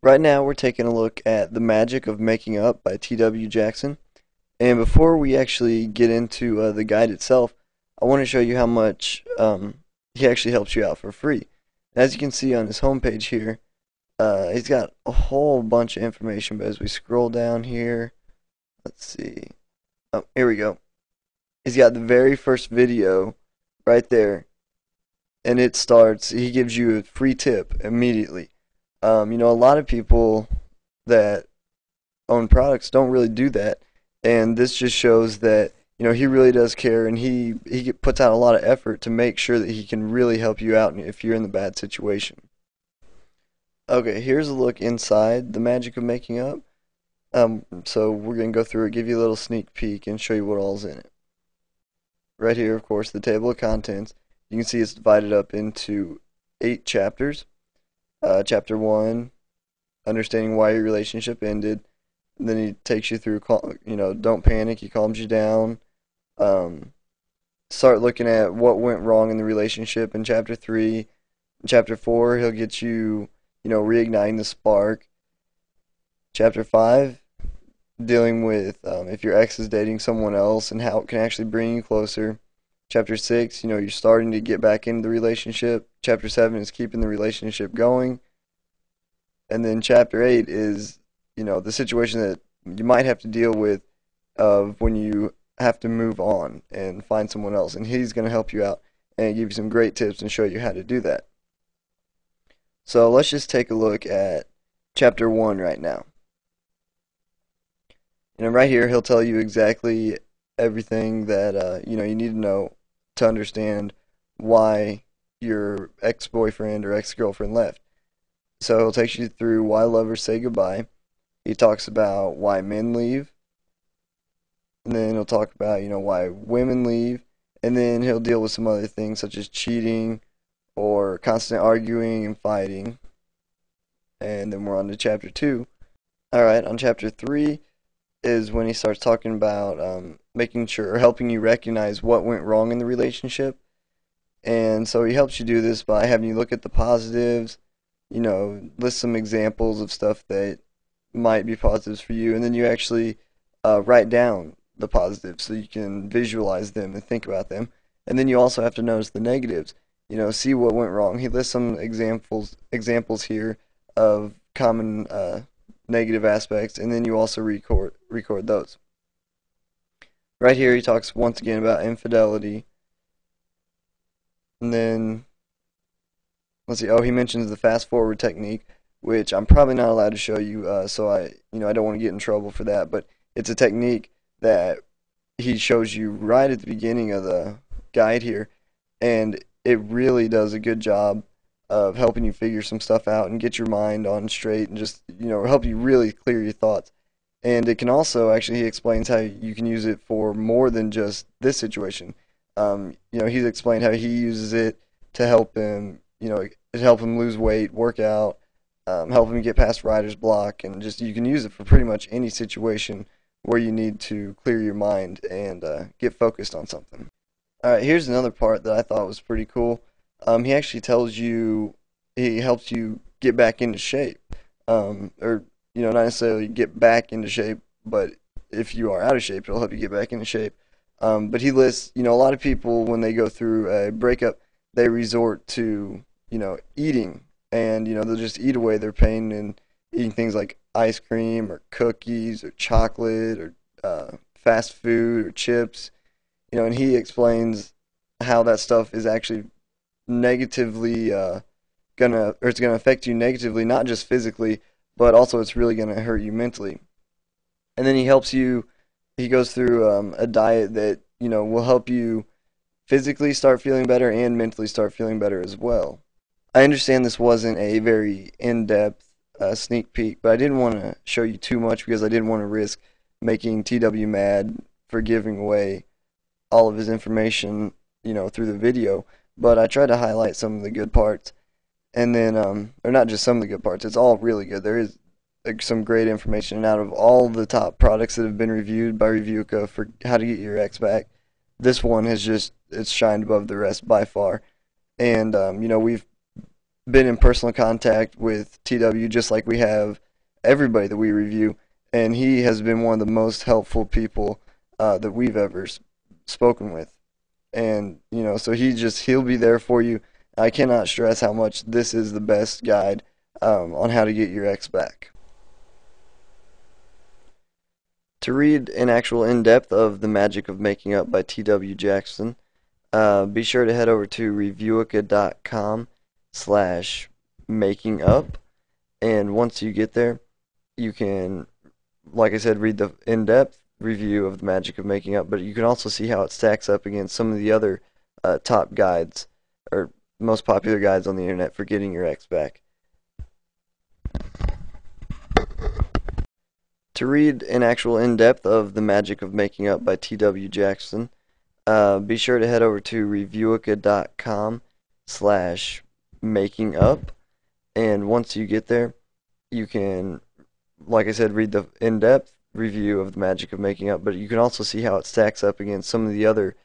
Right now, we're taking a look at The Magic of Making Up by T.W. Jackson. And before we actually get into the guide itself, I want to show you how much he actually helps you out for free. As you can see on his homepage here, he's got a whole bunch of information, but as we scroll down here, let's see. Oh, here we go. He's got the very first video right there, and it starts, he gives you a free tip immediately. A lot of people that own products don't really do that, and this just shows that he really does care, and he puts out a lot of effort to make sure that he can really help you out if you're in the bad situation. Okay, here's a look inside The Magic of Making Up. So we're gonna go through it, give you a little sneak peek, and show you what all's in it. Right here, of course, the table of contents. You can see it's divided up into 8 chapters. Chapter 1, understanding why your relationship ended. And then he takes you through, don't panic. He calms you down. Um, Start looking at what went wrong in the relationship in chapter 3. In chapter 4, he'll get you, reigniting the spark. Chapter 5, dealing with if your ex is dating someone else and how it can actually bring you closer. Chapter 6, you're starting to get back into the relationship. Chapter 7 is keeping the relationship going. And then chapter 8 is, the situation that you might have to deal with of when you have to move on and find someone else. And he's going to help you out and give you some great tips and show you how to do that. So let's just take a look at chapter 1 right now. And right here, he'll tell you exactly everything that you need to know to understand why your ex-boyfriend or ex-girlfriend left. So he'll take you through why lovers say goodbye. He talks about why men leave, and then he'll talk about why women leave, and then he'll deal with some other things such as cheating or constant arguing and fighting. And then we're on to chapter 2. All right, on chapter 3 is when he starts talking about making sure or helping you recognize what went wrong in the relationship. And so he helps you do this by having you look at the positives, list some examples of stuff that might be positives for you, and then you actually write down the positives so you can visualize them and think about them. And then you also have to notice the negatives, see what went wrong. He lists some examples here of common negative aspects, and then you also record those. Right here he talks once again about infidelity. And then let's see, he mentions the fast forward technique, which I'm probably not allowed to show you, so I don't want to get in trouble for that, but it's a technique that he shows you right at the beginning of the guide here, and it really does a good job of helping you figure some stuff out and get your mind on straight and just, help you really clear your thoughts. And it can also, actually, he explains how you can use it for more than just this situation. He's explained how he uses it to help him, help him lose weight, work out, help him get past writer's block, and just you can use it for pretty much any situation where you need to clear your mind and get focused on something. All right, here's another part that I thought was pretty cool. He actually tells you, he helps you get back into shape, or not necessarily get back into shape, but if you are out of shape, it'll help you get back into shape. But he lists, a lot of people when they go through a breakup, they resort to, eating, and they'll just eat away their pain and eating things like ice cream or cookies or chocolate or fast food or chips, and he explains how that stuff is actually negatively it's gonna affect you negatively, not just physically, but also it's really gonna hurt you mentally. And then he goes through a diet that will help you physically start feeling better and mentally start feeling better as well. I understand this wasn't a very in-depth sneak peek, but I didn't want to show you too much because I didn't want to risk making TW mad for giving away all of his information, through the video. But I tried to highlight some of the good parts, and then, or not just some of the good parts. It's all really good. There is some great information, and out of all the top products that have been reviewed by Reviewka for how to get your ex back, this one has it's shined above the rest by far. And we've been in personal contact with TW just like we have everybody that we review, and he has been one of the most helpful people that we've ever spoken with. And so he'll be there for you. I cannot stress how much this is the best guide on how to get your ex back. To read an actual in-depth of The Magic of Making Up by T.W. Jackson, be sure to head over to reviewika.com/making up, and once you get there, you can, like I said, read the in-depth review of The Magic of Making Up, but you can also see how it stacks up against some of the other top guides, or most popular guides on the internet for getting your ex back. To read an actual in-depth of The Magic of Making Up by T.W. Jackson, be sure to head over to reviewika.com/making up, and once you get there, you can, like I said, read the in-depth review of The Magic of Making Up, but you can also see how it stacks up against some of the other